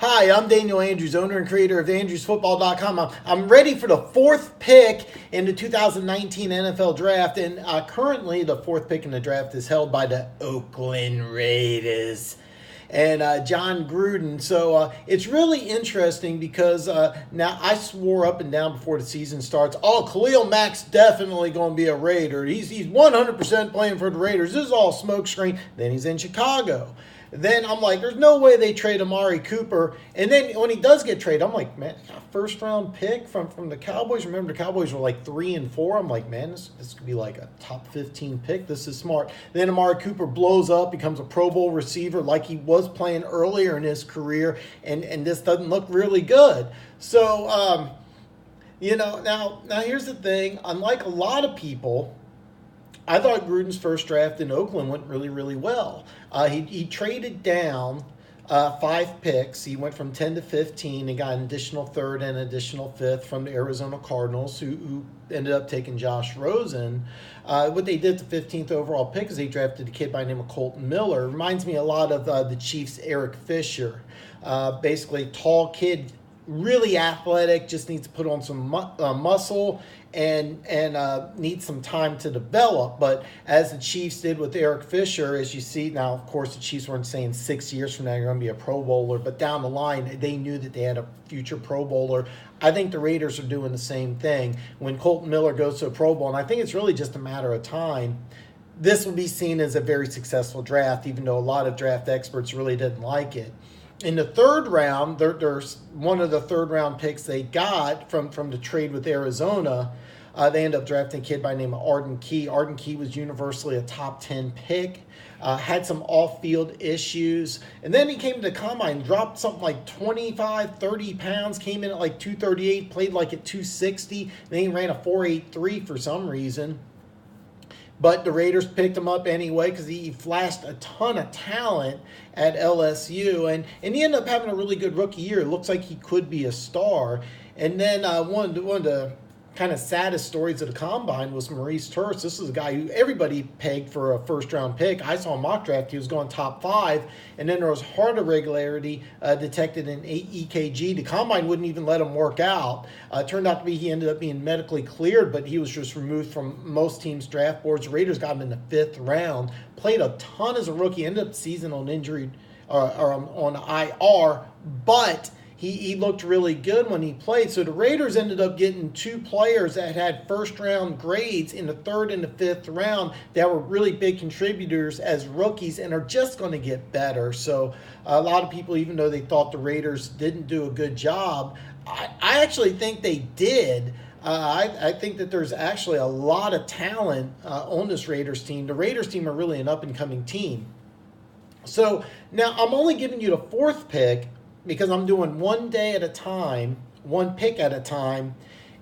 Hi, I'm Daniel Andrews, owner and creator of AndrewsFootball.com. I'm ready for the fourth pick in the 2019 NFL Draft, and currently the fourth pick in the draft is held by the Oakland Raiders and John Gruden. So it's really interesting because now I swore up and down before the season starts, Khalil Mack's definitely going to be a Raider. He's 100% playing for the Raiders. This is all smokescreen. Then he's in Chicago. Then I'm like, there's no way they trade Amari Cooper. And then when he does get traded, I'm like, man, first round pick from the Cowboys. Remember, the Cowboys were like 3-4. I'm like, man, this could be like a top 15 pick. This is smart. Then Amari Cooper blows up, becomes a Pro Bowl receiver like he was playing earlier in his career. And this doesn't look really good. So, now here's the thing. Unlike a lot of people, I thought Gruden's first draft in Oakland went really, really well. He traded down 5 picks. He went from 10 to 15 and got an additional third and an additional fifth from the Arizona Cardinals, who ended up taking Josh Rosen. What they did, the 15th overall pick, is they drafted a kid by the name of Colton Miller. Reminds me a lot of the Chiefs' Eric Fisher. Basically, tall kid, really athletic, just needs to put on some muscle and needs some time to develop. But as the Chiefs did with Eric Fisher, as you see now, of course, the Chiefs weren't saying 6 years from now you're going to be a Pro Bowler, but down the line, they knew that they had a future Pro Bowler. I think the Raiders are doing the same thing. When Colton Miller goes to a Pro Bowl, and I think it's really just a matter of time, this will be seen as a very successful draft, even though a lot of draft experts really didn't like it. In the third round, there's one of the third-round picks they got from the trade with Arizona. They ended up drafting a kid by the name of Arden Key. Arden Key was universally a top 10 pick, had some off-field issues. And then he came to the combine, dropped something like 25, 30 pounds, came in at like 238, played like at 260. Then he ran a 4.83 for some reason. But the Raiders picked him up anyway because he flashed a ton of talent at LSU. And he ended up having a really good rookie year. It looks like he could be a star. And then one of the kind of saddest stories of the combine was Maurice Turris. This is a guy who everybody pegged for a first-round pick. I saw a mock draft. He was going top 5. And then there was heart irregularity detected in EKG. The combine wouldn't even let him work out. Turned out to be he ended up being medically cleared, but he was just removed from most teams' draft boards. The Raiders got him in the 5th round. Played a ton as a rookie. Ended up season on injury or on IR, but he looked really good when he played. So the Raiders ended up getting 2 players that had first-round grades in the 3rd and the 5th round that were really big contributors as rookies and are just going to get better. So a lot of people, even though they thought the Raiders didn't do a good job, I actually think they did. I think that there's actually a lot of talent on this Raiders team. The Raiders team are really an up-and-coming team. So now I'm only giving you the 4th pick because I'm doing one day at a time, one pick at a time.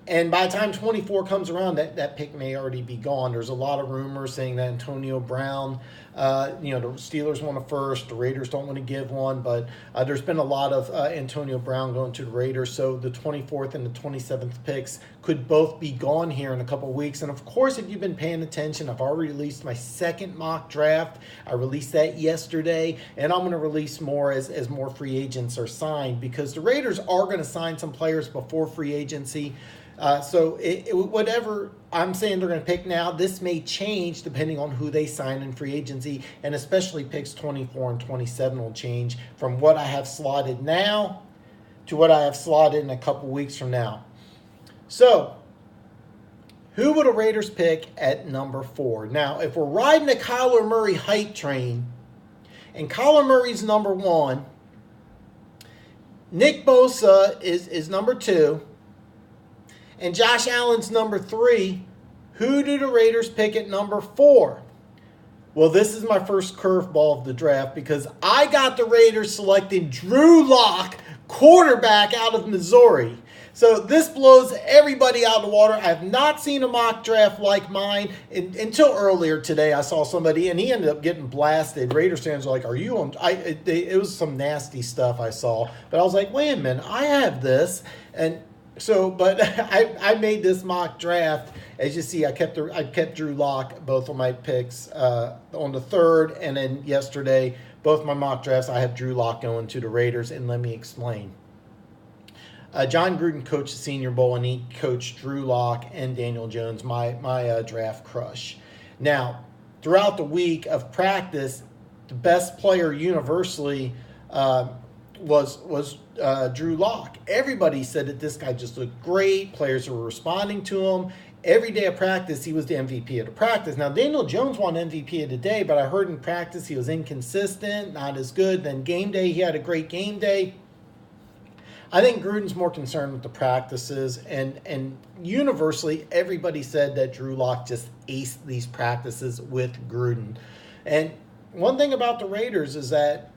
And by the time 24 comes around, that pick may already be gone. There's a lot of rumors saying that Antonio Brown, the Steelers want a first, the Raiders don't want to give one, but there's been a lot of Antonio Brown going to the Raiders. So the 24th and the 27th picks could both be gone here in a couple of weeks. And of course, if you've been paying attention, I've already released my 2nd mock draft. I released that yesterday, and I'm going to release more as more free agents are signed, because the Raiders are going to sign some players before free agency. So whatever I'm saying they're going to pick now, this may change depending on who they sign in free agency, and especially picks 24 and 27 will change from what I have slotted now to what I have slotted in a couple weeks from now. So who would the Raiders pick at number 4? Now, if we're riding the Kyler Murray hype train, and Kyler Murray's number 1, Nick Bosa is number 2, and Josh Allen's number 3, who do the Raiders pick at number 4? Well, this is my first curveball of the draft, because I got the Raiders selecting Drew Lock, quarterback out of Missouri. So this blows everybody out of the water. I have not seen a mock draft like mine until earlier today. I saw somebody, and he ended up getting blasted. Raiders fans were like, are you on? It was some nasty stuff I saw. But I was like, wait a minute, I have this. And so, but I made this mock draft. As you see, I kept Drew Lock, both of my picks, on the 3rd, and then yesterday both my mock drafts, I have Drew Lock going to the Raiders, and let me explain. John Gruden coached the Senior Bowl, and he coached Drew Lock and Daniel Jones, my draft crush. Now, throughout the week of practice, the best player universally was Drew Lock. Everybody said that this guy just looked great. Players were responding to him. Every day of practice, he was the MVP of the practice. Now, Daniel Jones won MVP of the day, but I heard in practice he was inconsistent, not as good. Then game day, he had a great game day. I think Gruden's more concerned with the practices, and universally, everybody said that Drew Lock just aced these practices with Gruden. And one thing about the Raiders is that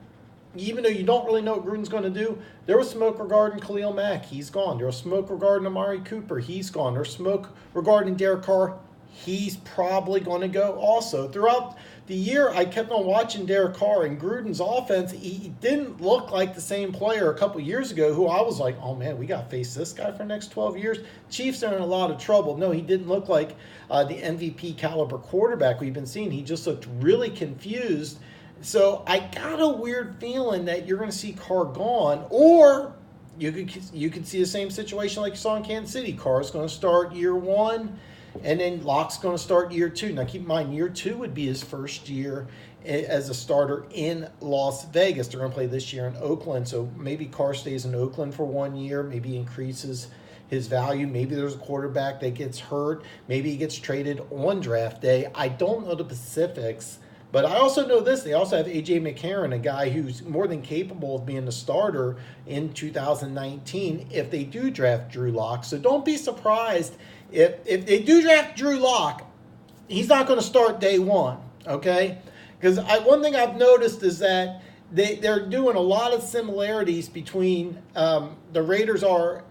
even though you don't really know what Gruden's going to do, there was smoke regarding Khalil Mack. He's gone. There was smoke regarding Amari Cooper. He's gone. There's smoke regarding Derek Carr. He's probably going to go also. Throughout the year, I kept on watching Derek Carr and Gruden's offense. He didn't look like the same player a couple years ago who I was like, oh, man, we got to face this guy for the next 12 years. Chiefs are in a lot of trouble. No, he didn't look like the MVP caliber quarterback we've been seeing. He just looked really confused. So I got a weird feeling that you're going to see Carr gone, or you could see the same situation like you saw in Kansas City. Carr's going to start year one, and then Lock's going to start year two. Now keep in mind, year two would be his first year as a starter in Las Vegas. They're going to play this year in Oakland, so maybe Carr stays in Oakland for 1 year, maybe increases his value. Maybe there's a quarterback that gets hurt. Maybe he gets traded on draft day. I don't know the specifics. But I also know this. They also have A.J. McCarron, a guy who's more than capable of being the starter in 2019 if they do draft Drew Lock. So don't be surprised if they do draft Drew Lock, he's not going to start day one, okay? Because one thing I've noticed is that they're doing a lot of similarities between the Raiders are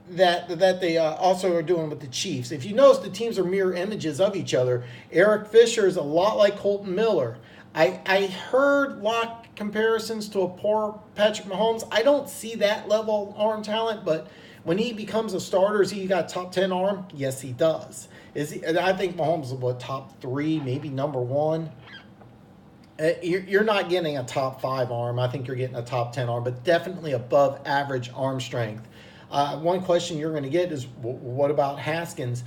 that they also are doing with the Chiefs. If you notice, the teams are mirror images of each other. Eric Fisher is a lot like Colton Miller. I heard Lock comparisons to a poor Patrick Mahomes. I don't see that level of arm talent, but when he becomes a starter, has he got top 10 arm? Yes, he does. I think Mahomes is top 3, maybe number 1. You're not getting a top 5 arm. I think you're getting a top 10 arm, but definitely above average arm strength. One question you're going to get is, what about Haskins?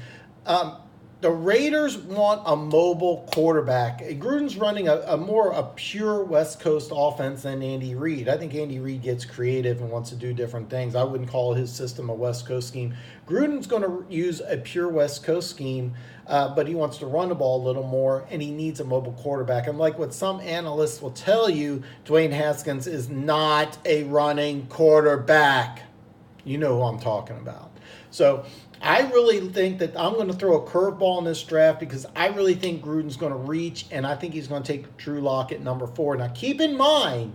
The Raiders want a mobile quarterback. Gruden's running a pure West Coast offense than Andy Reid. I think Andy Reid gets creative and wants to do different things. I wouldn't call his system a West Coast scheme. Gruden's going to use a pure West Coast scheme, but he wants to run the ball a little more, and he needs a mobile quarterback. And like what some analysts will tell you, Dwayne Haskins is not a running quarterback. You know who I'm talking about. So I really think that I'm going to throw a curveball in this draft because I really think Gruden's going to reach, and I think he's going to take Drew Lock at number 4. Now, keep in mind,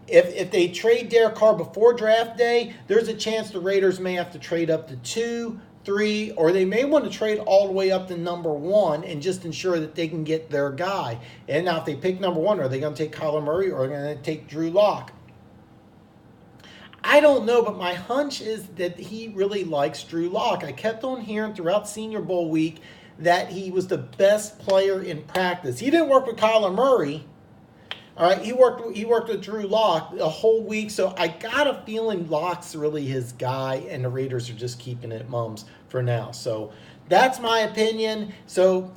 if they trade Derek Carr before draft day, there's a chance the Raiders may have to trade up to 2, 3, or they may want to trade all the way up to number 1 and just ensure that they can get their guy. And now if they pick number 1, are they going to take Kyler Murray or are they going to take Drew Lock? I don't know, but my hunch is that he really likes Drew Lock. I kept on hearing throughout Senior Bowl week that he was the best player in practice. He didn't work with Kyler Murray. All right, he worked with Drew Lock the whole week, so I got a feeling Lock's really his guy, and the Raiders are just keeping it mums for now. So that's my opinion. So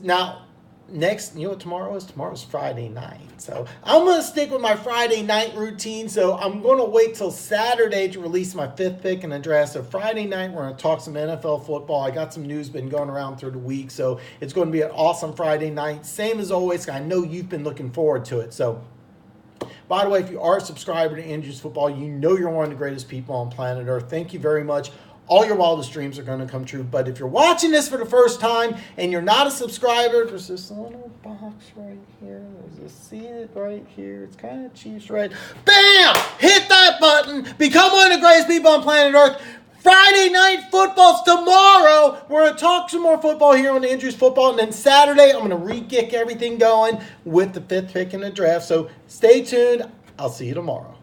now, next, you know what tomorrow is? Tomorrow's Friday night. So I'm going to stick with my Friday night routine. So I'm going to wait till Saturday to release my 5th pick in the draft. So Friday night, we're going to talk some NFL football. I got some news been going around through the week. So it's going to be an awesome Friday night. Same as always. I know you've been looking forward to it. So, by the way, if you are a subscriber to Andrews Football, you know you're one of the greatest people on planet Earth. Thank you very much. All your wildest dreams are going to come true. But if you're watching this for the first time and you're not a subscriber, there's this little box right here. There's a seat right here. It's kind of Chiefs red. Bam! Hit that button. Become one of the greatest people on planet Earth. Friday night football's tomorrow. We're going to talk some more football here on Andrews Football. And then Saturday, I'm going to re-kick everything going with the 5th pick in the draft. So stay tuned. I'll see you tomorrow.